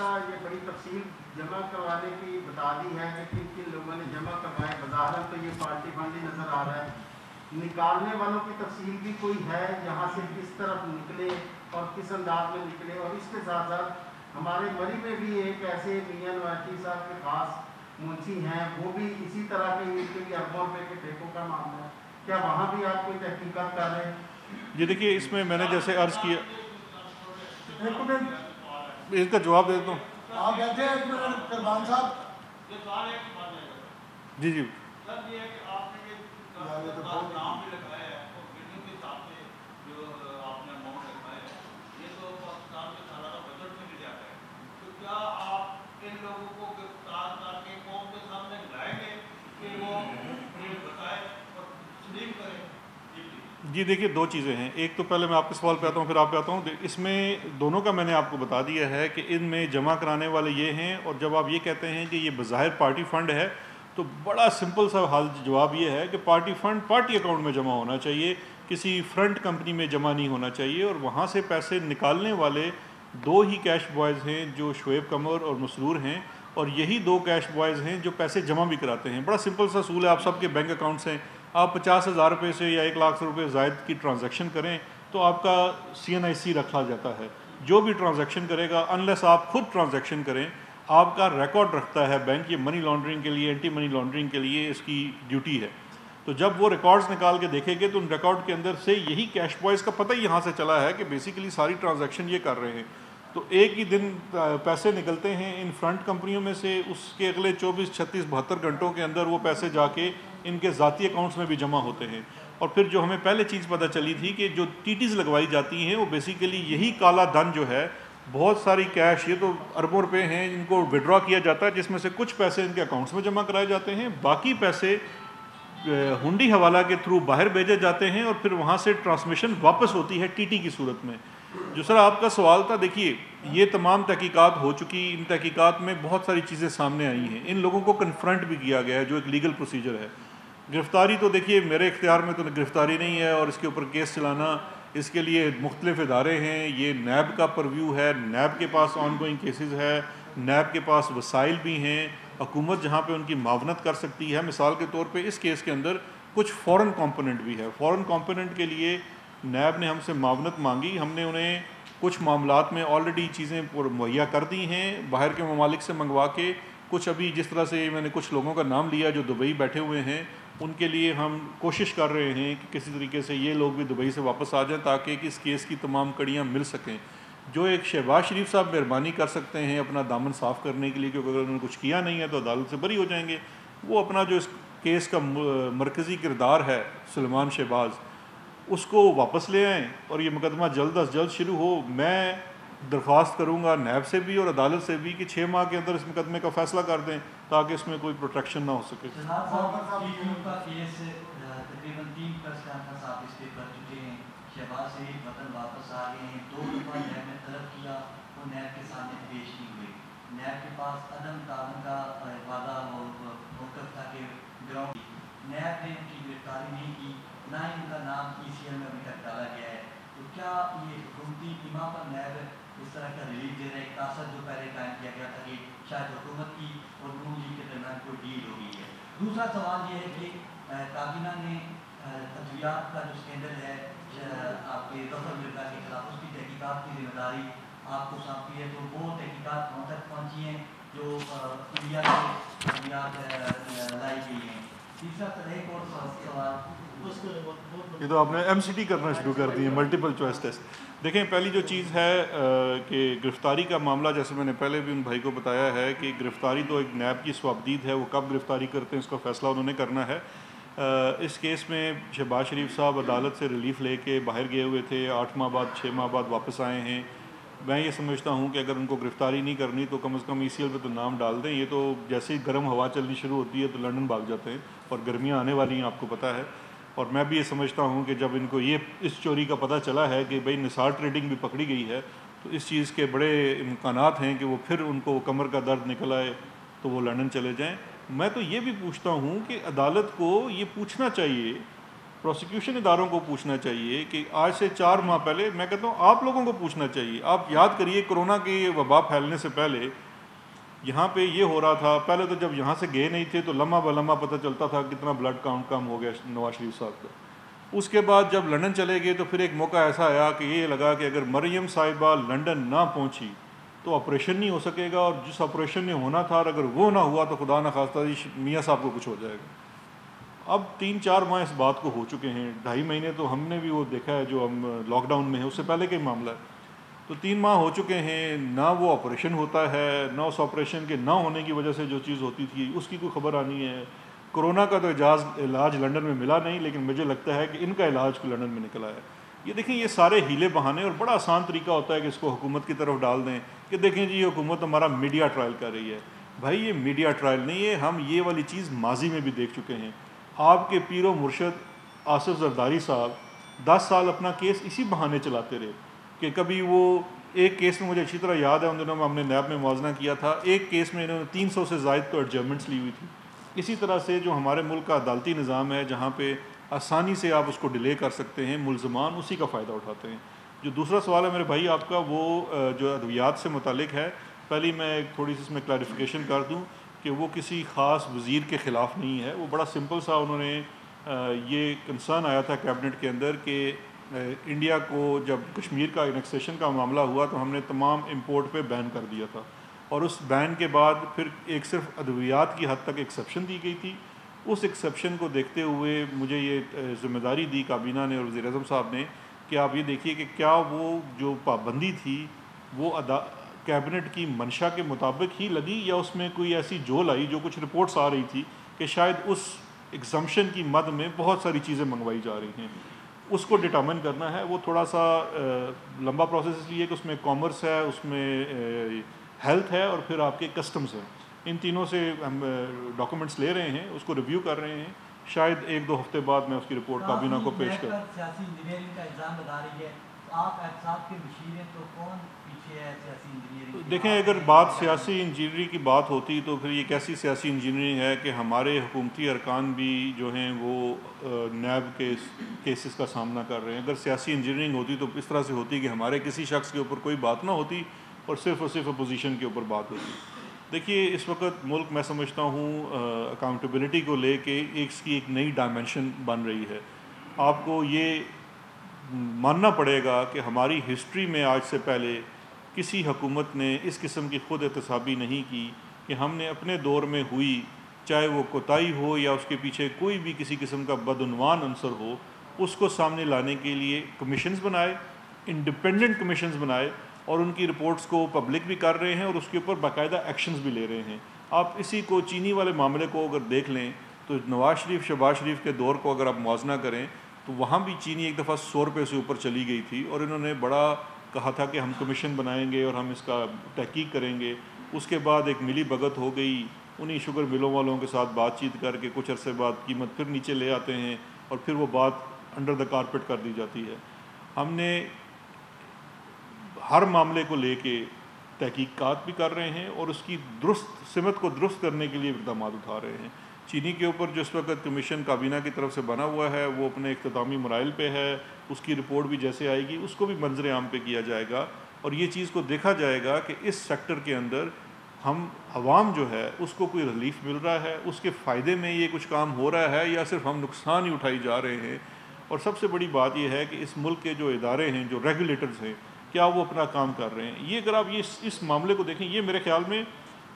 یہ بڑی تفصیل جمع کروانے کی بتا دی ہے کہ کن کن لوگوں نے جمع کروائے. بظاہر تو یہ پارٹی فنڈ ہی نظر آ رہا ہے. نکالنے والوں کی تفصیل بھی کوئی ہے یہاں سے کس طرف نکلے اور کس انداز میں نکلے. اور اس کے ساتھ ساتھ ہمارے مری میں بھی ایک ایسے میاں نواٹی صاحب کے خاص منشی ہیں, وہ بھی اسی طرح کے ان کے بھی اربوں روپے کے ٹھیکوں کا معاملہ ہے. کیا وہاں بھی آپ کوئی تحقیقات کر رہے ہیں؟ جی دیکھیے, اس میں نے جیسے عرض کیا, اس کا جواب دے دیتا ہوں. آپ بیٹھے ہیں قربان صاحب. جی جی جی دیکھیے, دو چیزیں ہیں. ایک تو پہلے میں آپ کے سوال پہ آتا ہوں, پھر آپ پہ آتا ہوں. اس میں دونوں کا میں نے آپ کو بتا دیا ہے کہ ان میں جمع کرانے والے یہ ہیں, اور جب آپ یہ کہتے ہیں کہ یہ بظاہر پارٹی فنڈ ہے تو بڑا سمپل سا حال جواب یہ ہے کہ پارٹی فنڈ پارٹی اکاؤنٹ میں جمع ہونا چاہیے, کسی فرنٹ کمپنی میں جمع نہیں ہونا چاہیے. اور وہاں سے پیسے نکالنے والے دو ہی کیش بوائز ہیں, جو شعیب قمر اور مسرور ہیں, اور یہی دو کیش بوائز ہیں جو پیسے جمع بھی کراتے ہیں. بڑا سمپل سا اصول ہے, آپ سب کے بینک اکاؤنٹس ہیں, آپ 50,000 روپے سے یا 1,00,000 روپے زائد کی ٹرانزیکشن کریں تو آپ کا CNIC رکھا جاتا ہے. جو بھی ٹرانزیکشن کرے گا, انلیس آپ خود ٹرانزیکشن کریں, آپ کا ریکارڈ رکھتا ہے بینک. یہ منی لانڈرنگ کے لیے, اینٹی منی لانڈرنگ کے لیے اس کی ڈیوٹی ہے. تو جب وہ ریکارڈز نکال کے دیکھیں گے تو ان ریکارڈ کے اندر سے یہی کیش بوائز کا پتہ ہی یہاں سے چلا ہے کہ بیسیکلی ساری ٹرانزیکشن یہ کر رہے ہیں. تو ایک ہی دن پیسے نکلتے ہیں ان فرنٹ کمپنیوں میں سے, اس کے اگلے 24, 36, 72 گھنٹوں کے اندر وہ پیسے جا کے ان کے ذاتی اکاؤنٹس میں بھی جمع ہوتے ہیں. اور پھر جو ہمیں پہلے چیز پتہ چلی تھی کہ جو TTs لگوائی جاتی ہیں وہ بیسیکلی یہی کالا دھن جو ہے, بہت ساری کیش, یہ تو اربوں روپے ہیں, ان کو وڈرا کیا جاتا ہے, جس میں سے کچھ پیسے ان کے اکاؤنٹس میں جمع کرائے جاتے ہیں, باقی پیسے ہنڈی حوالہ کے تھرو باہر بھیجے جاتے ہیں, اور پھر وہاں سے ٹرانسمیشن واپس ہوتی ہے TT کی صورت میں. جو سر آپ کا سوال تھا, دیکھیے یہ تمام تحقیقات ہو چکی, ان تحقیقات میں بہت ساری چیزیں سامنے آئی ہیں, ان لوگوں کو کنفرنٹ بھی کیا گیا ہے, جو ایک لیگل پروسیجر ہے. گرفتاری تو دیکھیے میرے اختیار میں تو گرفتاری نہیں ہے, اور اس کے اوپر کیس چلانا اس کے لیے مختلف ادارے ہیں. یہ نیب کا پرویو ہے, نیب کے پاس آن گوئنگ کیسز ہے, نیب کے پاس وسائل بھی ہیں, حکومت جہاں پہ ان کی معاونت کر سکتی ہے. مثال کے طور پہ اس کیس کے اندر کچھ فورن کمپوننٹ بھی ہے. فورن کمپوننٹ کے لیے نیب نے ہم سے معاونت مانگی, ہم نے انہیں کچھ معاملات میں آلریڈی چیزیں مہیا کر دی ہیں باہر کے ممالک سے منگوا کے. کچھ ابھی جس طرح سے میں نے کچھ لوگوں کا نام لیا جو دبئی بیٹھے ہوئے ہیں, ان کے لیے ہم کوشش کر رہے ہیں کہ کسی طریقے سے یہ لوگ بھی دبئی سے واپس آ جائیں تاکہ اس کیس کی تمام کڑیاں مل سکیں. جو ایک شہباز شریف صاحب مہربانی کر سکتے ہیں اپنا دامن صاف کرنے کے لیے, کیونکہ اگر انہوں نے کچھ کیا نہیں ہے تو عدالت سے بری ہو جائیں گے, وہ اپنا جو اس کیس کا مرکزی کردار ہے سلیمان شہباز, اس کو واپس لے آئیں اور یہ مقدمہ جلد از جلد شروع ہو. میں درخواست کروں گا نیب سے بھی اور عدالت سے بھی کہ 6 ماہ کے اندر اس مقدمے کا فیصلہ کر دیں تاکہ اس میں کوئی پروٹیکشن نہ ہو سکے. تقریباً 3 پرس کانفرنس آپ اس پہ کر چکے ہیں. شہباز شریف وطن واپس آ گئے ہیں, 2 دفعہ نیب نے طلب کیا, وہ نیب کے سامنے پیش نہیں ہوئے. نیب کے پاس عدم تعاون کا وعدہ موقف تھا کہ گراؤنڈ, نیب نے ان کی گرفتاری نہیں کی, نہ ہی ان کا نام ECL میں ابھی تک ڈالا گیا ہے. تو کیا یہ حکومتی ٹیمہ پر نیب اس طرح کا ریلیف دے رہے ہیں؟ تاثر جو پہلے قائم کیا گیا تھا کہ شاید حکومت کی اور نون لیگ کے درمیان کوئی ڈیل ہو گئی ہے. دوسرا سوال یہ ہے کہ کابینہ نے ادویات کا جو اسکینڈل ہے آپ کے ظفر مرزا کے خلاف, اس کی تحقیقات کی ذمہ داری آپ کو سونپی ہے, تو وہ تحقیقات وہاں تک پہنچی ہیں جو انڈیا سے ادویات لائی گئی ہیں. تیسرا ایک اور سوال, یہ تو آپ نے MCT کرنا شروع کر دی ہے, ملٹیپل چوائس ٹیسٹ. دیکھیں پہلی جو چیز ہے کہ گرفتاری کا معاملہ, جیسے میں نے پہلے بھی ان بھائی کو بتایا ہے کہ گرفتاری تو ایک نیب کی سوابدید ہے, وہ کب گرفتاری کرتے ہیں اس کا فیصلہ انہوں نے کرنا ہے. اس کیس میں شہباز شریف صاحب عدالت سے ریلیف لے کے باہر گئے ہوئے تھے, 8 ماہ بعد 6 ماہ بعد واپس آئے ہیں. میں یہ سمجھتا ہوں کہ اگر ان کو گرفتاری نہیں کرنی تو کم از کم ECL پہ تو نام ڈال دیں. یہ تو جیسے ہی گرم ہوا چلنی شروع ہوتی ہے تو لندن بھاگ جاتے ہیں, اور گرمیاں آنے والی ہیں آپ کو پتہ ہے. اور میں بھی یہ سمجھتا ہوں کہ جب ان کو یہ اس چوری کا پتہ چلا ہے کہ بھئی نثار ٹریڈنگ بھی پکڑی گئی ہے, تو اس چیز کے بڑے امکانات ہیں کہ وہ پھر ان کو کمر کا درد نکل آئے تو وہ لندن چلے جائیں. میں تو یہ بھی پوچھتا ہوں کہ عدالت کو یہ پوچھنا چاہیے پروسیکیوشن اداروں کو پوچھنا چاہیے کہ آج سے 4 ماہ پہلے، میں کہتا ہوں آپ لوگوں کو پوچھنا چاہیے. آپ یاد کریے کرونا کی وبا پھیلنے سے پہلے یہاں پہ یہ ہو رہا تھا. پہلے تو جب یہاں سے گئے نہیں تھے تو لمحہ بلمحہ پتہ چلتا تھا کتنا بلڈ کاؤنٹ کم ہو گیا نواز شریف صاحب کا. اس کے بعد جب لنڈن چلے گئے تو پھر ایک موقع ایسا آیا کہ یہ لگا کہ اگر مریم صاحبہ لنڈن نہ پہنچی تو آپریشن نہیں ہو سکے گا، اور جس آپریشن میں ہونا تھا اگر وہ نہ ہوا تو خدا نخواستہ میاں صاحب کو کچھ ہو جائے گا. اب 3-4 ماہ اس بات کو ہو چکے ہیں. 2.5 مہینے تو ہم نے بھی وہ دیکھا ہے جو ہم لاک ڈاؤن میں ہیں، اس سے پہلے کا ہی معاملہ ہے. تو 3 ماہ ہو چکے ہیں، نہ وہ آپریشن ہوتا ہے، نہ اس آپریشن کے نہ ہونے کی وجہ سے جو چیز ہوتی تھی اس کی کوئی خبر آنی ہے. کرونا کا تو علاج لنڈن میں ملا نہیں، لیکن مجھے لگتا ہے کہ ان کا علاج کو لنڈن میں نکلا ہے. یہ دیکھیں یہ سارے ہیلے بہانے، اور بڑا آسان طریقہ ہوتا ہے کہ اس کو حکومت کی طرف ڈال دیں کہ دیکھیں جی یہ حکومت ہمارا میڈیا ٹرائل کر رہی ہے. بھائی یہ میڈیا ٹرائل نہیں ہے، ہم یہ والی چیز ماضی میں بھی دیکھ چکے ہیں. آپ کے پیر و مرشد آصف زرداری صاحب 10 سال اپنا کیس اسی بہانے چلاتے رہے کہ کبھی وہ ایک کیس میں مجھے اچھی طرح یاد ہے، ان دنوں میں ہم نے نیب میں موازنہ کیا تھا، ایک کیس میں انہوں نے 300 سے زائد تو ایڈجرمنٹس لی ہوئی تھی. اسی طرح سے جو ہمارے ملک کا عدالتی نظام ہے جہاں پہ آسانی سے آپ اس کو ڈیلے کر سکتے ہیں، ملزمان اسی کا فائدہ اٹھاتے ہیں. جو دوسرا سوال ہے میرے بھائی آپ کا، وہ جو ادویات سے متعلق ہے، پہلی میں ایک تھوڑی سی اس میں کلیریفیکیشن کر دوں کہ وہ کسی خاص وزیر کے خلاف نہیں ہے. وہ بڑا سمپل سا انہوں نے یہ کنسرن آیا تھا کیبنٹ کے اندر کہ انڈیا کو جب کشمیر کا انیکسیشن کا معاملہ ہوا تو ہم نے تمام امپورٹ پہ بین کر دیا تھا، اور اس بین کے بعد پھر ایک صرف ادویات کی حد تک ایکسیپشن دی گئی تھی. اس ایکسیپشن کو دیکھتے ہوئے مجھے یہ ذمہ داری دی کابینہ نے اور وزیر اعظم صاحب نے کہ آپ یہ دیکھیے کہ کیا وہ جو پابندی تھی وہ کیبنٹ کی منشا کے مطابق ہی لگی، یا اس میں کوئی ایسی جول آئی جو کچھ رپورٹس آ رہی تھی کہ شاید اس ایگزمپشن کی مد میں بہت ساری چیزیں منگوائی جا رہی ہیں. اس کو ڈٹرمن کرنا ہے. وہ تھوڑا سا لمبا پروسیس اس لیے کہ اس میں کامرس ہے، اس میں ہیلتھ ہے، اور پھر آپ کے کسٹمز ہیں. ان تینوں سے ہم ڈاکومنٹس لے رہے ہیں، اس کو ریویو کر رہے ہیں. شاید 1-2 ہفتے بعد میں اس کی رپورٹ کابینہ کو پیش کروں. سیاسی انجینئرنگ کا الزام لگا رہی ہے، آپ احتساب کے مشیر ہیں تو کون پیچھے ہے سیاسی انجینئرنگ؟ دیکھیں اگر بات سیاسی انجینئرنگ کی بات ہوتی تو پھر یہ کیسی سیاسی انجینئرنگ ہے کہ ہمارے حکومتی ارکان بھی جو ہیں وہ نیب کے کیسز کا سامنا کر رہے ہیں. اگر سیاسی انجینئرنگ ہوتی تو اس طرح سے ہوتی کہ ہمارے کسی شخص کے اوپر کوئی بات نہ ہوتی اور صرف اپوزیشن کے اوپر بات ہوتی. دیکھیے اس وقت ملک میں سمجھتا ہوں اکاؤنٹیبلٹی کو لے کے اس کی ایک نئی ڈائمنشن بن رہی ہے. آپ کو یہ ماننا پڑے گا کہ ہماری ہسٹری میں آج سے پہلے کسی حکومت نے اس قسم کی خود احتسابی نہیں کی کہ ہم نے اپنے دور میں ہوئی، چاہے وہ کوتاہی ہو یا اس کے پیچھے کوئی بھی کسی قسم کا بدعنوان عنصر ہو، اس کو سامنے لانے کے لیے کمیشنز بنائے، انڈیپینڈنٹ کمیشنز بنائے، اور ان کی رپورٹس کو پبلک بھی کر رہے ہیں اور اس کے اوپر باقاعدہ ایکشنز بھی لے رہے ہیں. آپ اسی کو چینی والے معاملے کو اگر دیکھ لیں تو نواز شریف شہباز شریف کے دور کو اگر آپ موازنہ کریں تو وہاں بھی چینی ایک دفعہ 100 روپے سے اوپر چلی گئی تھی، اور انہوں نے بڑا کہا تھا کہ ہم کمیشن بنائیں گے اور ہم اس کا تحقیق کریں گے. اس کے بعد ایک ملی بھگت ہو گئی، انہی شوگر ملوں والوں کے ساتھ بات چیت کر کے کچھ عرصے بعد قیمت پھر نیچے لے آتے ہیں اور پھر وہ بات انڈر دا کارپیٹ کر دی جاتی ہے. ہم نے ہر معاملے کو لے کے تحقیقات بھی کر رہے ہیں اور اس کی درست سمت کو درست کرنے کے لیے اقدامات اٹھا رہے ہیں. چینی کے اوپر جو اس وقت کمیشن کابینہ کی طرف سے بنا ہوا ہے وہ اپنے اختتامی مراحل پہ ہے، اس کی رپورٹ بھی جیسے آئے گی اس کو بھی منظر عام پہ کیا جائے گا، اور یہ چیز کو دیکھا جائے گا کہ اس سیکٹر کے اندر ہم عوام جو ہے اس کو کوئی ریلیف مل رہا ہے، اس کے فائدے میں یہ کچھ کام ہو رہا ہے یا صرف ہم نقصان ہی اٹھائی جا رہے ہیں. اور سب سے بڑی بات یہ ہے کہ اس ملک کے جو ادارے ہیں، جو ریگولیٹرز ہیں، کیا وہ اپنا کام کر رہے ہیں. یہ اگر آپ اس معاملے کو دیکھیں، یہ میرے خیال میں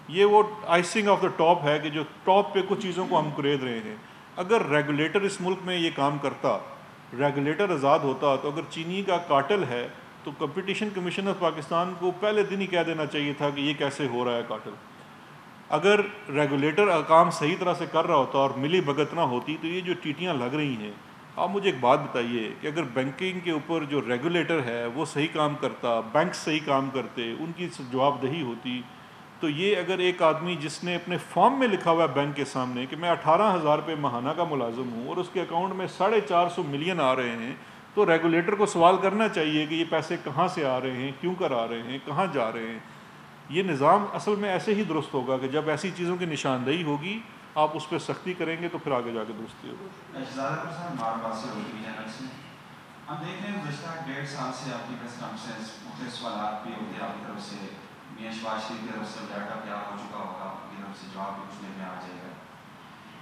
یہ وہ آئسنگ آف دا ٹاپ ہے کہ جو ٹاپ پہ کچھ چیزوں کو ہم کرید رہے ہیں. اگر ریگولیٹر اس ملک میں یہ کام کرتا، ریگولیٹر آزاد ہوتا، تو اگر چینی کا کارٹل ہے تو کمپٹیشن کمیشن آف پاکستان کو پہلے دن ہی کہہ دینا چاہیے تھا کہ یہ کیسے ہو رہا ہے کارٹل. اگر ریگولیٹر کام صحیح طرح سے کر رہا ہوتا اور ملی بھگت نہ ہوتی تو یہ جو ٹیٹیاں لگ رہی ہیں. آپ مجھے ایک بات بتائیے کہ اگر بینکنگ کے اوپر جو ریگولیٹر ہے وہ صحیح کام کرتا، بینک صحیح کام کرتے، ان کی جواب دہی ہوتی، تو یہ اگر ایک آدمی جس نے اپنے فارم میں لکھا ہوا ہے بینک کے سامنے کہ میں 18,000 روپے ماہانہ کا ملازم ہوں اور اس کے اکاؤنٹ میں 450 ملین آ رہے ہیں، تو ریگولیٹر کو سوال کرنا چاہیے کہ یہ پیسے کہاں سے آ رہے ہیں، کیوں کر آ رہے ہیں، کہاں جا رہے ہیں. یہ نظام اصل میں ایسے ہی درست ہوگا کہ جب ایسی چیزوں کی نشاندہی ہوگی آپ اس پہ سختی کریں گے تو پھر آگے جا کے درستی ہوگی. زیادہ تر سر ہمارے پاس سے ہوتی چینل سے ہم دیکھ رہے ہیں گزشتہ 1.5 سال سے آپ کی پریس کانفرنس مختلف سوالات بھی ہوتے ہیں آپ کی طرف سے میاں شہباز شریف کی طرف سے ڈیٹا تیار ہو چکا ہوگا آپ کی طرف سے جواب بھی کچھ دیر میں آ جائے گا,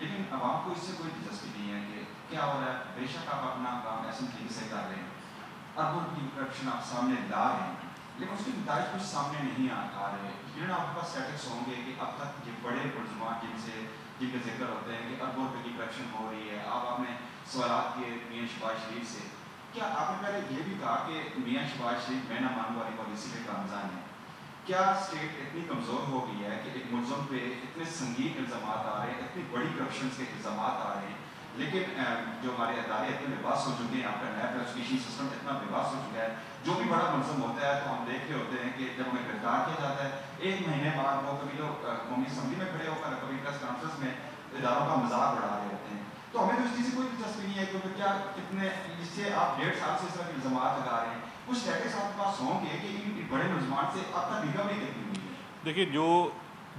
لیکن عوام کو اس سے کوئی دلچسپی نہیں ہے کہ کیا ہو رہا ہے. بے شک آپ اپنا کام ایسے طریقے سے کر رہے ہیں, اربوں کی کرپشن آپ سامنے لا رہے ہیں, لیکن اس کی نتائج کچھ سامنے نہیں آ رہے. یعنی آپ کے پاس سیٹکس ہوں گے کہ اب تک یہ بڑے ملزمان جن کے ذکر ہوتے ہیں کہ اربوں روپے کی کرپشن ہو رہی ہے, آپ نے سوالات کیے میاں شہباز شریف سے, کیا آپ نے پہلے یہ بھی کہا کہ میاں شہباز شریف میں نہ ماننے والی پالیسی پہ کامزان ہے؟ کیا اسٹیٹ اتنی کمزور ہو گئی ہے کہ ایک ملزم پہ اتنے سنگین الزامات آ رہے ہیں, اتنی بڑی کرپشن کے الزامات آ رہے ہیں, لیکن جو ہمارے ادارے اتنے بے بس ہو چکے ہیں, آپ کا نیب انویسٹیگیشن سسٹم اتنا بے بس ہو چکا ہے, جو بھی بڑا ملزم ہوتا ہے تو ہم دیکھ رہے ہوتے ہیں کہ جب ہمیں گرفتار کیا جاتا ہے 1 مہینے بعد وہ کبھی لوگ قومی اسمبلی میں کھڑے ہو کر کبھی پریس کانفرنس میں اداروں کا مذاق اڑا رہے ہوتے ہیں. تو ہمیں تو اس چیز سے کوئی دلچسپی نہیں ہے کیونکہ کیا کتنے اس سے آپ 1.5 سال سے اس طرح کے الزامات لگا رہے ہیں, کچھ اسٹیٹس آپ کے پاس ہوں گے کہ ان بڑے ملزمان سے اب تک ریکوری کتنی ہوئی ہے؟ دیکھیے, جو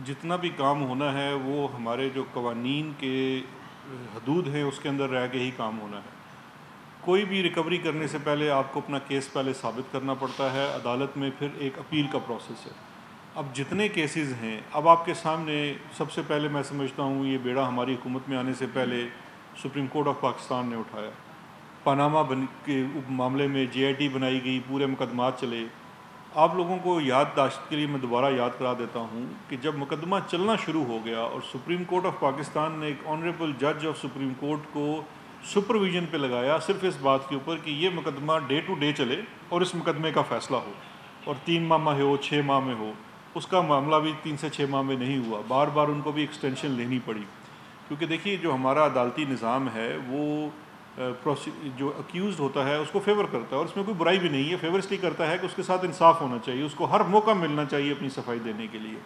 جتنا بھی کام ہونا ہے وہ ہمارے جو قوانین کے حدود ہیں اس کے اندر رہ کے ہی کام ہونا ہے. کوئی بھی ریکوری کرنے سے پہلے آپ کو اپنا کیس پہلے ثابت کرنا پڑتا ہے, عدالت میں پھر ایک اپیل کا پروسیس ہے. اب جتنے کیسز ہیں اب آپ کے سامنے, سب سے پہلے میں سمجھتا ہوں یہ بیڑا ہماری حکومت میں آنے سے پہلے سپریم کورٹ آف پاکستان نے اٹھایا. پاناما کے معاملے میں JIT بنائی گئی, پورے مقدمات چلے. آپ لوگوں کو یادداشت کے لیے میں دوبارہ یاد کرا دیتا ہوں کہ جب مقدمہ چلنا شروع ہو گیا اور سپریم کورٹ آف پاکستان نے ایک آنریبل جج آف سپریم کورٹ کو سپرویژن پہ لگایا صرف اس بات کے اوپر کہ یہ مقدمہ ڈے ٹو ڈے چلے اور اس مقدمے کا فیصلہ ہو, اور 3 ماہ میں ہو 6 ماہ میں ہو. اس کا معاملہ بھی 3 سے 6 ماہ میں نہیں ہوا, بار بار ان کو بھی ایکسٹینشن لینی پڑی. کیونکہ دیکھیے جو ہمارا عدالتی نظام ہے وہ جو اکیوزڈ ہوتا ہے اس کو فیور کرتا ہے, اور اس میں کوئی برائی بھی نہیں ہے. فیور اس لیے کرتا ہے کہ اس کے ساتھ انصاف ہونا چاہیے, اس کو ہر موقع ملنا چاہیے اپنی صفائی دینے کے لیے.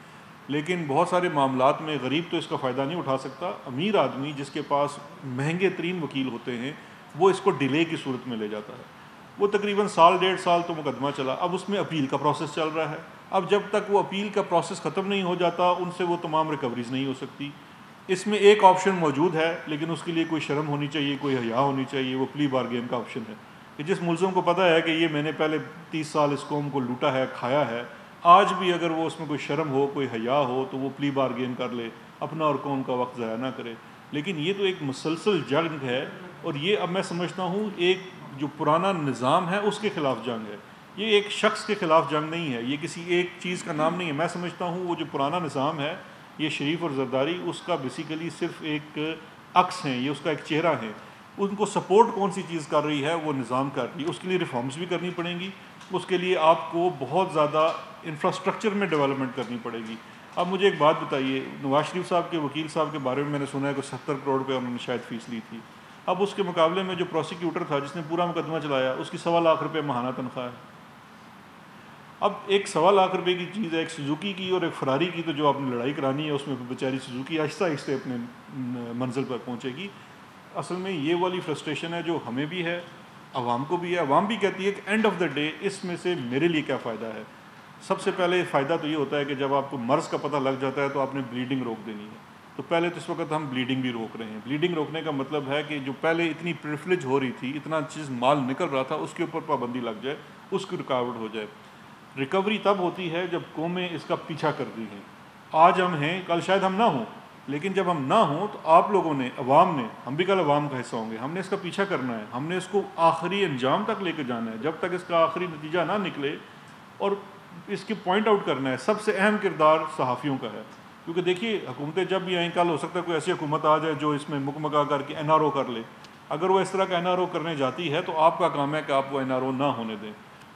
لیکن بہت سارے معاملات میں غریب تو اس کا فائدہ نہیں اٹھا سکتا. امیر آدمی جس کے پاس مہنگے ترین وکیل ہوتے ہیں وہ اس کو ڈیلے کی صورت میں لے جاتا ہے. وہ تقریباً 1.5 سال تو مقدمہ چلا, اب اس میں اپیل کا پروسیس چل رہا ہے. اب جب تک وہ اپیل کا پروسیس ختم نہیں ہو جاتا ان سے وہ تمام ریکوریز نہیں ہو سکتی. اس میں ایک آپشن موجود ہے, لیکن اس کے لیے کوئی شرم ہونی چاہیے, کوئی حیا ہونی چاہیے. وہ پلی بارگین کا آپشن ہے کہ جس ملزم کو پتہ ہے کہ یہ میں نے پہلے 30 سال اس قوم کو لوٹا ہے, کھایا ہے, آج بھی اگر وہ اس میں کوئی شرم ہو, کوئی حیا ہو تو وہ پلی بارگین کر لے, اپنا اور قوم کا وقت ضائع نہ کرے. لیکن یہ تو ایک مسلسل جنگ ہے, اور یہ اب میں سمجھتا ہوں ایک جو پرانا نظام ہے اس کے خلاف جنگ ہے. یہ ایک شخص کے خلاف جنگ نہیں ہے, یہ کسی ایک چیز کا نام نہیں ہے. میں سمجھتا ہوں وہ جو پرانا نظام ہے, یہ شریف اور زرداری, اس کا بیسیکلی صرف ایک عکس ہیں, یہ اس کا ایک چہرہ ہے. ان کو سپورٹ کون سی چیز کر رہی ہے وہ نظام کر رہی ہے. اس کے لیے ریفارمز بھی کرنی پڑیں گی, اس کے لیے آپ کو بہت زیادہ انفراسٹرکچر میں ڈیولپمنٹ کرنی پڑے گی. اب مجھے ایک بات بتائیے, نواز شریف صاحب کے وکیل صاحب کے بارے میں نے سنا ہے کہ 70 کروڑ روپے انہوں نے شاید فیس لی تھی. اب اس کے مقابلے میں جو پروسیکیوٹر تھا جس نے پورا مقدمہ چلایا اس کی 1.25 لاکھ روپے ماہانہ تنخواہ ہے. اب ایک 1.25 لاکھ روپے کی چیز ہے, ایک سوزوکی کی اور ایک فراری کی, تو جو آپ نے لڑائی کرانی ہے اس میں بیچاری سوزوکی آہستہ آہستہ اپنے منزل پر پہنچے گی. اصل میں یہ والی فرسٹریشن ہے جو ہمیں بھی ہے, عوام کو بھی ہے. عوام بھی کہتی ہے کہ اینڈ آف دا ڈے اس میں سے میرے لیے کیا فائدہ ہے. سب سے پہلے فائدہ تو یہ ہوتا ہے کہ جب آپ کو مرض کا پتہ لگ جاتا ہے تو آپ نے بلیڈنگ روک دینی ہے. تو پہلے تو اس وقت ہم بلیڈنگ بھی روک رہے ہیں. بلیڈنگ روکنے کا مطلب ہے کہ جو پہلے اتنی پریویلیج ہو رہی تھی, اتنا چیز مال نکل رہا تھا, اس کے اوپر پابندی لگ جائے, اس کی رکاوٹ ہو جائے. ریکوری تب ہوتی ہے جب قومیں اس کا پیچھا کرتی ہیں. آج ہم ہیں, کل شاید ہم نہ ہوں, لیکن جب ہم نہ ہوں تو آپ لوگوں نے, عوام نے, ہم بھی کل عوام کا حصہ ہوں گے, ہم نے اس کا پیچھا کرنا ہے. ہم نے اس کو آخری انجام تک لے کے جانا ہے, جب تک اس کا آخری نتیجہ نہ نکلے, اور اس کی پوائنٹ آؤٹ کرنا ہے. سب سے اہم کردار صحافیوں کا ہے, کیونکہ دیکھیے حکومتیں جب بھی آئیں, کل ہو سکتا ہے کوئی ایسی حکومت آ جائے جو اس میں مکمکا کر کے NRO کر لے. اگر وہ اس طرح کا NRO کرنے جاتی ہے تو آپ کا کام ہے کہ آپ وہ NRO نہ ہونے دیں.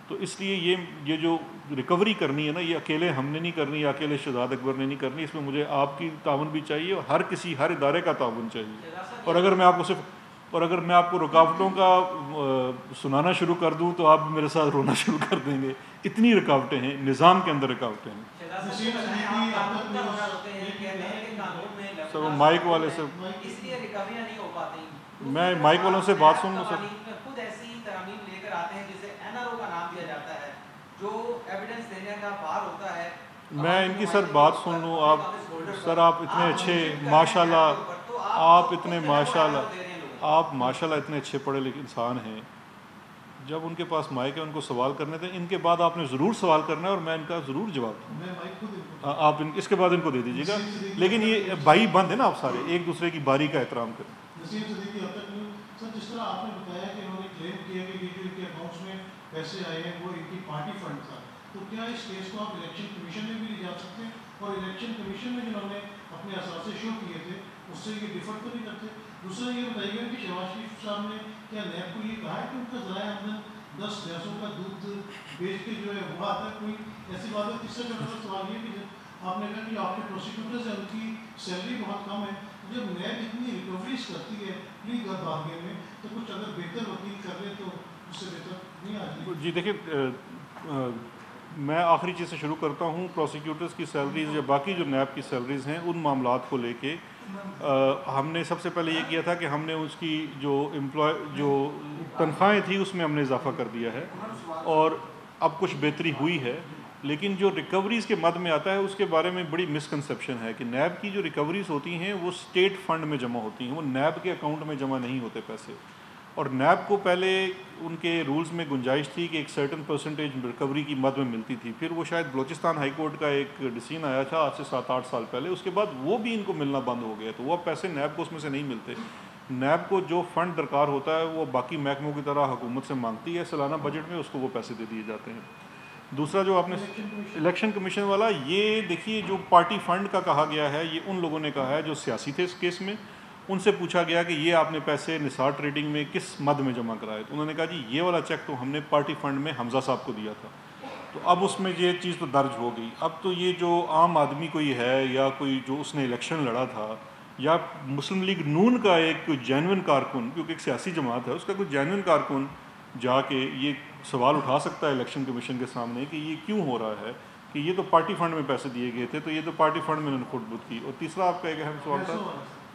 تو اس لیے یہ جو ریکوری کرنی ہے نا, یہ اکیلے ہم نے نہیں کرنی, یا اکیلے شہزاد اکبر نے نہیں کرنی. اس میں مجھے آپ کی تعاون بھی چاہیے, اور ہر ادارے کا تعاون چاہیے. اور اگر میں آپ کو رکاوٹوں کا سنانا شروع کر دوں تو آپ میرے ساتھ رونا شروع کر دیں گے. اتنی رکاوٹیں ہیں, نظام کے اندر رکاوٹیں ہیں. سر مائک والے سے, میں مائک والوں سے بات سن لوں سر. خود ایسی ترامیم لے کر آتے ہیں جسے NRO کا نام دیا جاتا ہے, جو ایویڈنس دینے کا بار ہوتا ہے. میں ان کی سر بات سن لوں, آپ سر آپ اتنے اچھے ماشاءاللہ آپ اتنے ماشاءاللہ اتنے اچھے پڑھے لکھے انسان ہیں، جب ان کے پاس مائک ہے ان کو سوال کرنے تھے، ان کے بعد آپ نے ضرور سوال کرنا ہے اور میں ان کا ضرور جواب دوں میں مائک خود آپ اس کے بعد ان کو دے دیجیے گا، لیکن یہ بھائی بند ہے نا، آپ سارے ایک دوسرے کی باری کا احترام کریں۔ نسیم صدیقی اب تک نہیں سر، جس طرح آپ نے بتایا کہ انہوں نے کلیم کیا کہ یہ جو ان کے اکاؤنٹس میں پیسے آئے ہیں وہ ان کی پارٹی فنڈ تھا، تو کیا اس کیس کو آپ الیکشن کمیشن میں بھی لے جا سکتے ہیں اور الیکشن کمیشن میں جنہوں نے اپنے اثاثے شو کیے تھے اس سے یہ ڈیفر تو نہیں کرتے؟ دوسرا یہ بتائیے گا کہ شہباز شریف صاحب نے کیا نیب کو یہ کہا ہے کہ ان کا ذرائع آمدن 10 بھینسوں کا دودھ بیچ کے جو ہے ہوا آتا ہے، کوئی ایسی بات ہے؟ تیسرا چھوٹا سا سوال یہ کہ آپ نے کہا کہ آپ کے پروسیکیوٹرز ہیں ان کی سیلری بہت کم ہے، جب نیب اتنی ریکوریز کرتی ہے پلی بارگین میں تو کچھ اگر بہتر وکیل کر لے تو اس سے بہتر نہیں آ جائے؟ جی دیکھیے میں آخری چیز سے شروع کرتا ہوں، پروسیکیوٹرز کی سیلریز یا باقی جو نیب کی سیلریز ہیں ان معاملات کو لے کے ہم نے سب سے پہلے یہ کیا تھا کہ ہم نے اس کی جو تنخواہیں تھیں اس میں ہم نے اضافہ کر دیا ہے اور اب کچھ بہتری ہوئی ہے، لیکن جو ریکوریز کے مد میں آتا ہے اس کے بارے میں بڑی مسکنسیپشن ہے کہ نیب کی جو ریکوریز ہوتی ہیں وہ اسٹیٹ فنڈ میں جمع ہوتی ہیں، وہ نیب کے اکاؤنٹ میں جمع نہیں ہوتے پیسے، اور نیب کو پہلے ان کے رولز میں گنجائش تھی کہ ایک سرٹن پرسنٹیج ریکوری کی مد میں ملتی تھی، پھر وہ شاید بلوچستان ہائی کورٹ کا ایک ڈیسیژن آیا تھا آج سے 7-8 سال پہلے، اس کے بعد وہ بھی ان کو ملنا بند ہو گیا، تو وہ اب پیسے نیب کو اس میں سے نہیں ملتے۔ نیب کو جو فنڈ درکار ہوتا ہے وہ باقی محکموں کی طرح حکومت سے مانگتی ہے، سالانہ بجٹ میں اس کو وہ پیسے دے دیے جاتے ہیں۔ دوسرا جو آپ نے الیکشن کمیشن والا، یہ دیکھیے جو پارٹی فنڈ کا کہا گیا ہے یہ ان لوگوں نے کہا ہے جو سیاسی تھے اس کیس میں، ان سے پوچھا گیا کہ یہ آپ نے پیسے نثار ٹریڈنگ میں کس مد میں جمع کرائے، تو انہوں نے کہا جی یہ والا چیک تو ہم نے پارٹی فنڈ میں حمزہ صاحب کو دیا تھا، تو اب اس میں یہ چیز تو درج ہو گئی۔ اب تو یہ جو عام آدمی کوئی ہے یا کوئی جو اس نے الیکشن لڑا تھا یا مسلم لیگ نون کا ایک کوئی جینوئن کارکن، کیونکہ ایک سیاسی جماعت ہے، اس کا کوئی جینوئن کارکن جا کے یہ سوال اٹھا سکتا ہے الیکشن کمیشن کے سامنے کہ یہ کیوں ہو رہا ہے، کہ یہ تو پارٹی فنڈ میں پیسے دیے گئے تھے، تو یہ تو پارٹی فنڈ میں انہوں نے خود بت کی۔ اور تیسرا آپ کا ایک اہم سوال تھا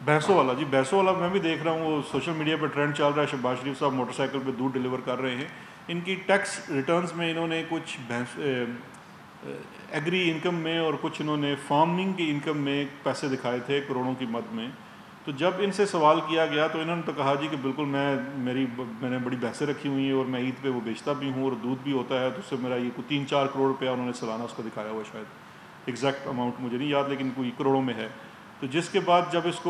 بھینسوں والا، جی بھینسوں والا میں بھی دیکھ رہا ہوں وہ سوشل میڈیا پہ ٹرینڈ چل رہا ہے، شہباز شریف صاحب موٹر سائیکل پہ دودھ ڈیلیور کر رہے ہیں، ان کی ٹیکس ریٹرنز میں انہوں نے کچھ ایگری انکم میں اور کچھ انہوں نے فارمنگ کی انکم میں پیسے دکھائے تھے کروڑوں کی مد میں، تو جب ان سے سوال کیا گیا تو انہوں نے تو کہا جی کہ بالکل میں نے بڑی بحثیں رکھی ہوئی ہیں اور میں عید پہ وہ بیچتا بھی ہوں اور دودھ بھی ہوتا ہے، تو اس سے میرا یہ کوئی 3-4 کروڑ روپیہ انہوں نے سالانہ اس کو دکھایا ہوا ہے، شاید ایگزیکٹ اماؤنٹ مجھے نہیں یاد لیکن کوئی کروڑوں میں ہے۔ تو جس کے بعد جب اس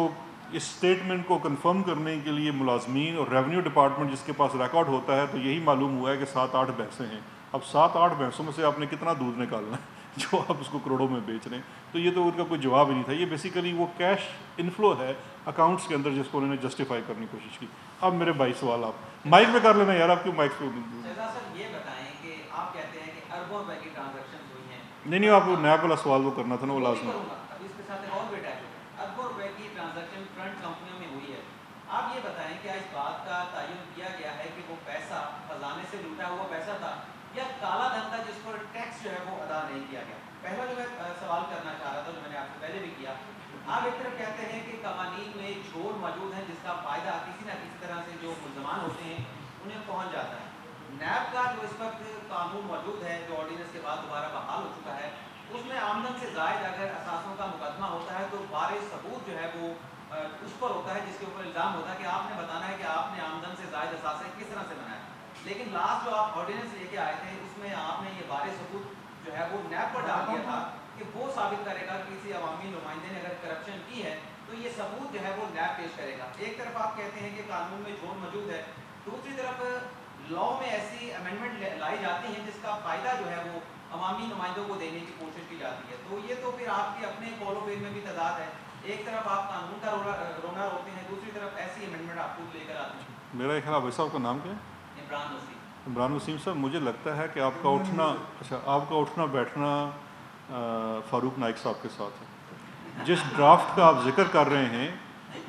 اسٹیٹمنٹ کو کنفرم کرنے کے لیے ملازمین اور ریونیو ڈپارٹمنٹ جس کے پاس ریکارڈ ہوتا ہے تو یہی معلوم ہوا ہے کہ 7-8 بھینسیں ہیں، اب 7-8 بھینسوں میں سے آپ نے کتنا دودھ نکالنا ہے جو آپ اس کو کروڑوں میں بیچ رہے ہیں، تو یہ تو ان کا کوئی جواب ہی نہیں تھا، یہ بیسیکلی وہ کیش انفلو ہے اکاؤنٹس کے اندر جس کو انہوں نے جسٹیفائی کرنے کی کوشش کی۔ اب میرے بھائی سوال آپ مائک میں کر لینا یار، آپ کیوں مائک پہ؟ شہزاد صاحب یہ بتائیں کہ آپ کہتے ہیں کہ اربوں روپے کی ٹرانزیکشن ہوئی ہیں، نہیں آپ نیب والا سوال وہ کرنا تھا نا، وہ لازمی۔ اب اس کے ساتھ اور بھی اٹیچ ہو گیا، اربوں روپے کی ٹرانزیکشن فرنٹ کمپنیوں میں ہوئی ہے، آپ یہ بتائیں کیا اس بات کا تعین کیا گیا ہے کہ وہ پیسہ خزانے سے لوٹا ہوا پیسہ تھا یا کالا دھن تھا جس پر ٹیکس جو ہے وہ ادا نہیں کیا گیا؟ پہلا جو میں سوال کرنا چاہ رہا تھا جو میں نے آپ سے پہلے بھی کیا، آپ ایک طرف کہتے ہیں کہ قوانین میں جھول موجود ہیں جس کا فائدہ کسی نہ کسی طرح سے جو ملزمان ہوتے ہیں انہیں پہنچ جاتا ہے، نیب کا جو اس وقت قانون موجود ہے جو آرڈیننس کے بعد دوبارہ بحال ہو چکا ہے، اس میں آمدن سے زائد اگر اثاثوں کا مقدمہ ہوتا ہے تو بارِ ثبوت جو ہے وہ اس پر ہوتا ہے جس کے اوپر الزام ہوتا ہے کہ آپ نے بتانا ہے کہ آپ نے آمدن سے زائد اثاثے کس طرح سے بنائے، لیکن لاسٹ جو آپ آرڈیننس لے کے آئے تھے اس میں آپ نے یہ بارِ ثبوت جو ہے وہ نیب پر ڈال دیا تھا کہ وہ ثابت کرے گا کہ کسی عوامی نمائندے نے اگر کرپشن کی ہے تو یہ ثبوت جو ہے وہ نیب پیش کرے گا۔ ایک طرف آپ کہتے ہیں کہ قانون میں جھول موجود ہے، دوسری طرف لاء میں ایسی امینڈمنٹ لائی جاتی ہیں جس کا فائدہ جو ہے وہ عوامی نمائندوں کو دینے کی کوشش کی جاتی ہے، تو یہ تو پھر آپ کی اپنے قول و فعل میں بھی تضاد ہے، ایک طرف آپ قانون کا رونا روتے ہیں، دوسری طرف ایسی امینڈمنٹ آپ خود لے کر آتے ہیں۔ میرا ایک خیال صاحب کا نام کیا ہے؟ عمران وسیم صاحب، مجھے لگتا ہے کہ آپ کا اٹھنا بیٹھنا فاروق نائک صاحب کے ساتھ ہے، جس ڈرافٹ کا آپ ذکر کر رہے ہیں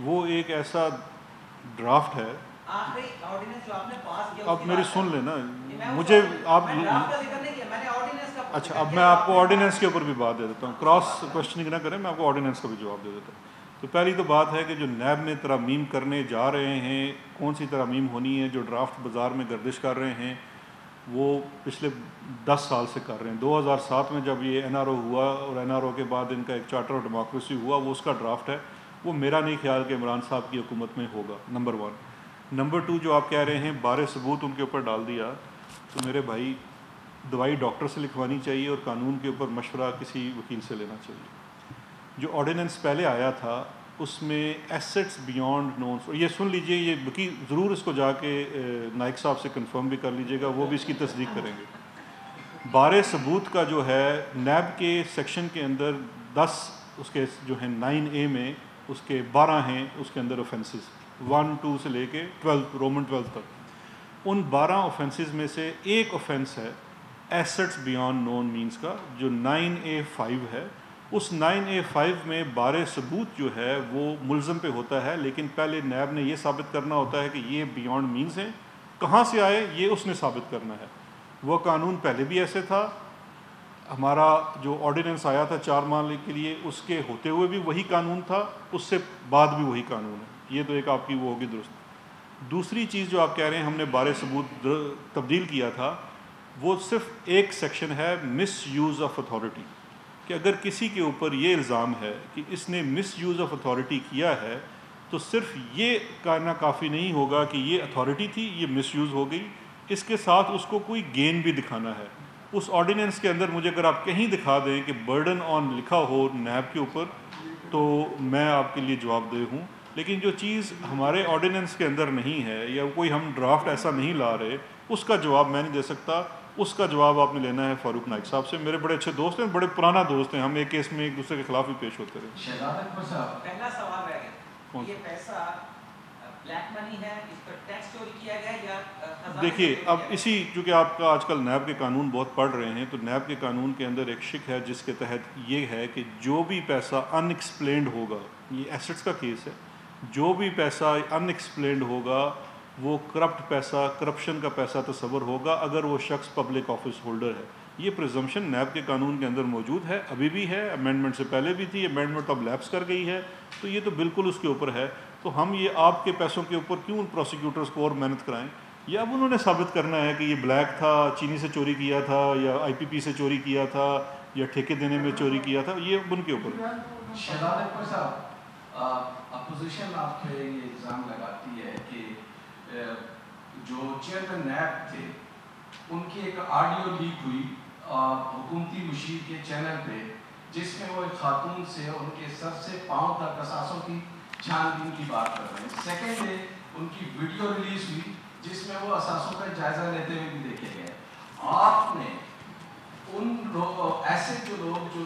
وہ ایک ایسا ڈرافٹ ہے، اب میری سن لینا مجھے آپ، اچھا اب میں آپ کو آرڈیننس کے اوپر بھی بات دے دیتا ہوں، کراس کوشچننگ نہ کریں، میں آپ کو آرڈیننس کا بھی جواب دے دیتا ہوں۔ تو پہلی تو بات ہے کہ جو نیب میں ترامیم کرنے جا رہے ہیں کون سی ترامیم ہونی ہے، جو ڈرافٹ بازار میں گردش کر رہے ہیں وہ پچھلے 10 سال سے کر رہے ہیں. 2007 میں جب یہ NRO ہوا اور NRO کے بعد ان کا ایک چارٹر آف ڈیموکریسی ہوا, وہ اس کا ڈرافٹ ہے. وہ میرا نہیں خیال کہ عمران صاحب کی حکومت میں ہوگا, نمبر 1. نمبر 2 جو آپ کہہ رہے ہیں بارے ثبوت ان کے اوپر ڈال دیا, تو میرے بھائی دوائی ڈاکٹر سے لکھوانی چاہیے اور قانون کے اوپر مشورہ کسی وکیل سے لینا چاہیے. جو آرڈیننس پہلے آیا تھا اس میں ایسٹس بیانڈ نونس, یہ سن لیجئے, یہ وکیل ضرور اس کو جا کے نائک صاحب سے کنفرم بھی کر لیجئے گا, وہ بھی اس کی تصدیق کریں گے. بارے ثبوت کا جو ہے نیب کے سیکشن کے اندر 10 اس کے جو ہیں 9A میں اس کے 12 ہیں اس کے اندر اوفینسز 1, 2 سے لے کے 12 رومن 12 تک. ان 12 اوفینسز میں سے ایک اوفینس ہے ایسٹس بیانڈ نون مینس کا, جو 9A5 ہے. اس 9A5 میں بارے ثبوت جو ہے وہ ملزم پہ ہوتا ہے, لیکن پہلے نیب نے یہ ثابت کرنا ہوتا ہے کہ یہ بیانڈ مینس ہیں, کہاں سے آئے یہ اس نے ثابت کرنا ہے. وہ قانون پہلے بھی ایسے تھا, ہمارا جو آرڈیننس آیا تھا 4 ماہ کے لیے اس کے ہوتے ہوئے بھی وہی قانون تھا, اس سے بعد بھی وہی قانون ہے. یہ تو ایک آپ کی وہ ہوگی درست. دوسری چیز جو آپ کہہ رہے ہیں ہم نے بارے ثبوت تبدیل کیا تھا, وہ صرف ایک سیکشن ہے مس یوز آف اتھارٹی, کہ اگر کسی کے اوپر یہ الزام ہے کہ اس نے مس یوز آف اتھارٹی کیا ہے تو صرف یہ کہنا کافی نہیں ہوگا کہ یہ اتھارٹی تھی, یہ مس یوز ہو گئی, اس کے ساتھ اس کو کوئی گین بھی دکھانا ہے. اس آرڈیننس کے اندر مجھے اگر آپ کہیں دکھا دیں کہ برڈن آن لکھا ہو نیب کے اوپر تو میں آپ کے لیے جواب دہ ہوں. لیکن جو چیز ہمارے آرڈیننس کے اندر نہیں ہے یا کوئی ہم ڈرافٹ ایسا نہیں لا رہے, اس کا جواب میں نہیں دے سکتا. اس کا جواب آپ نے لینا ہے فاروق نائک صاحب سے. میرے بڑے اچھے دوست ہیں, بڑے پرانا دوست ہیں, ہم ایک کیس میں ایک دوسرے کے خلاف بھی پیش ہوتے رہے. شہزاد اکبر صاحب, پہلا سوال رہ گیا, یہ پیسہ بلیک منی ہے, اس پر ٹیکس چوری کیا گیا یا خزانے دیکھیے سے اب کیا گیا؟ اسی چونکہ آپ کا آج کل نیب کے قانون بہت پڑھ رہے ہیں, تو نیب کے قانون کے اندر ایک شک ہے جس کے تحت یہ ہے کہ جو بھی پیسہ ان ایکسپلینڈ ہوگا, یہ ایسٹس کا کیس ہے, جو بھی پیسہ ان ایکسپلینڈ ہوگا وہ کرپٹ پیسہ, کرپشن کا پیسہ تصور ہوگا اگر وہ شخص پبلک آفس ہولڈر ہے. یہ پریزمپشن نیب کے قانون کے اندر موجود ہے, ابھی بھی ہے, امینڈمنٹ سے پہلے بھی تھی, امینڈمنٹ اب لیپس کر گئی ہے, تو یہ تو بالکل اس کے اوپر ہے. تو ہم یہ آپ کے پیسوں کے اوپر کیوں پروسیکیوٹرز کو اور محنت کرائیں؟ یہ اب انہوں نے ثابت کرنا ہے کہ یہ بلیک تھا, چینی سے چوری کیا تھا, یا IPP سے چوری کیا تھا, یا ٹھیکے دینے میں چوری کیا تھا, یہ اب ان کے اوپر. شہزاد اکبر صاحب, اپوزیشن آپ پہ یہ الزام لگاتی ہے کہ جو چیئرمین نیب تھے ان کی ایک آڈیو لیک ہوئی حکومتی مشیر کے چینل پہ, جس میں وہ ایک خاتون سے ان کے سر سے پاؤں تک اثاثوں کی چھان بین کی بات کر رہے ہیں. سیکنڈ ڈے ان کی ویڈیو ریلیز ہوئی جس میں وہ اثاثوں کا جائزہ لیتے ہوئے بھی دیکھے گئے. آپ نے ان لوگ ایسے جو لوگ جو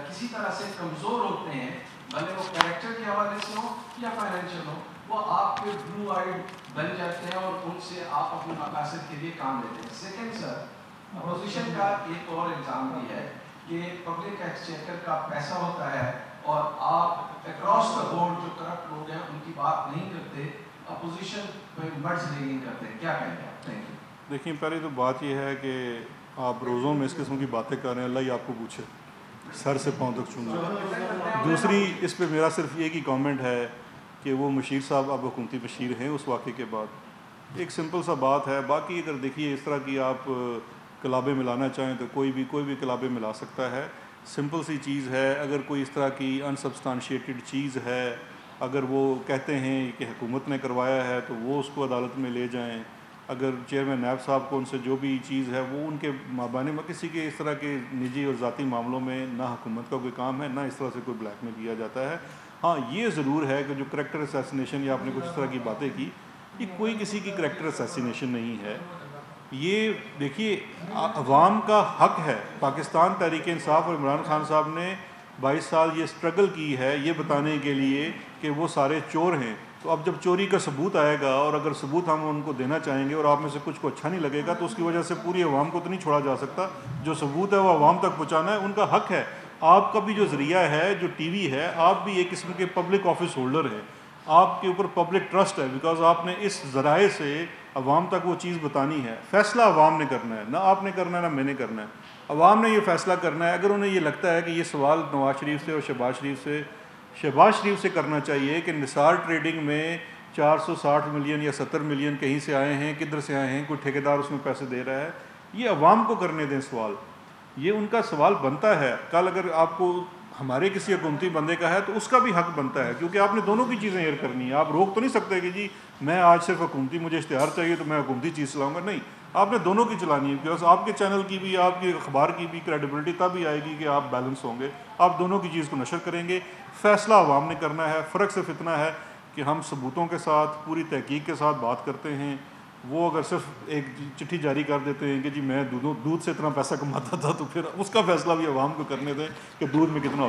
کسی طرح سے کمزور ہوتے ہیں, بھلے وہ کریکٹر کے حوالے سے ہو یا فائنینشیل ہو, وہ آپ کے بلو آئیڈ بن جاتے ہیں اور ان سے آپ اپنے مقاصد کے لیے کام لیتے ہیں. سیکنڈ سر, اپوزیشن کا ایک اور الزام بھی ہے کہ پبلک ایکسچیکر کا پیسہ ہوتا ہے اور آپ اکراس دا بورڈ جو کرپٹ لوگ ہیں ان کی بات نہیں کرتے, اپوزیشن پہ مرض نہیں کرتے. کیا کہیں گے آپ؟ Thank you. دیکھیں پہلے تو بات یہ ہے کہ آپ روزوں میں اس قسم کی باتیں کر رہے ہیں, اللہ ہی آپ کو پوچھے, سر سے پاؤں تک چھونا. دوسری اس پہ میرا صرف ایک ہی کامنٹ ہے کہ وہ مشیر صاحب اب حکومتی مشیر ہیں اس واقعے کے بعد. ایک سمپل سا بات ہے. باقی اگر دیکھیے اس طرح کی آپ کلابیں ملانا چاہیں تو کوئی بھی کلابیں ملا سکتا ہے. سمپل سی چیز ہے, اگر کوئی اس طرح کی انسبسٹانشیٹڈ چیز ہے, اگر وہ کہتے ہیں کہ حکومت نے کروایا ہے تو وہ اس کو عدالت میں لے جائیں. اگر چیئرمین نیب صاحب کو ان سے جو بھی چیز ہے وہ ان کے مابانی میں, کسی کے اس طرح کے نجی اور ذاتی معاملوں میں نہ حکومت کا کوئی کام ہے, نہ اس طرح سے کوئی بلیک میں کیا جاتا ہے. ہاں یہ ضرور ہے کہ جو کریکٹر اسیسینیشن یا آپ نے کچھ اس طرح کی باتیں کی, یہ کوئی کسی کی کریکٹر اسیسینیشن نہیں ہے. یہ دیکھیے عوام کا حق ہے. پاکستان تحریک انصاف اور عمران خان صاحب نے 22 سال یہ اسٹرگل کی ہے یہ بتانے کے لیے کہ وہ سارے چور ہیں. تو اب جب چوری کا ثبوت آئے گا اور اگر ثبوت ہم ان کو دینا چاہیں گے اور آپ میں سے کچھ کو اچھا نہیں لگے گا تو اس کی وجہ سے پوری عوام کو تو نہیں چھوڑا جا سکتا. جو ثبوت ہے وہ عوام تک پہنچانا ہے, ان کا حق ہے. آپ کا بھی جو ذریعہ ہے, جو ٹی وی ہے, آپ بھی ایک قسم کے پبلک آفس ہولڈر ہیں, آپ کے اوپر پبلک ٹرسٹ ہے, بیکاز آپ نے اس ذرائع سے عوام تک وہ چیز بتانی ہے. فیصلہ عوام نے کرنا ہے, نہ آپ نے کرنا ہے نہ میں نے کرنا ہے. عوام نے یہ فیصلہ کرنا ہے. اگر انہیں یہ لگتا ہے کہ یہ سوال نواز شریف سے اور شہباز شریف سے کرنا چاہیے کہ نثار ٹریڈنگ میں 460 ملین یا 70 ملین کہیں سے آئے ہیں, کدھر سے آئے ہیں, کوئی ٹھیکیدار اس میں پیسے دے رہا ہے, یہ عوام کو کرنے دیں سوال، یہ ان کا سوال بنتا ہے. کل اگر آپ کو ہمارے کسی حکومتی بندے کا ہے تو اس کا بھی حق بنتا ہے، کیونکہ آپ نے دونوں کی چیزیں ایئر کرنی ہے. آپ روک تو نہیں سکتے کہ جی میں آج صرف حکومتی مجھے اشتہار چاہیے تو میں حکومتی چیز چلاؤں گا. نہیں، آپ نے دونوں کی چلانی ہے، بیکاز آپ کے چینل کی بھی، آپ کی اخبار کی بھی کریڈیبلٹی تب ہی آئے گی کہ آپ بیلنس ہوں گے. آپ دونوں کی چیز کو نشر کریں گے. فیصلہ عوام نے کرنا ہے. فرق صرف اتنا ہے کہ ہم ثبوتوں کے ساتھ پوری تحقیق کے ساتھ بات کرتے ہیں. وہ اگر صرف ایک چٹھی جاری کر دیتے ہیں کہ جی میں دودھ سے اتنا پیسہ کماتا تھا، تو پھر اس کا فیصلہ بھی عوام کو کرنے دیں کہ دودھ میں کتنا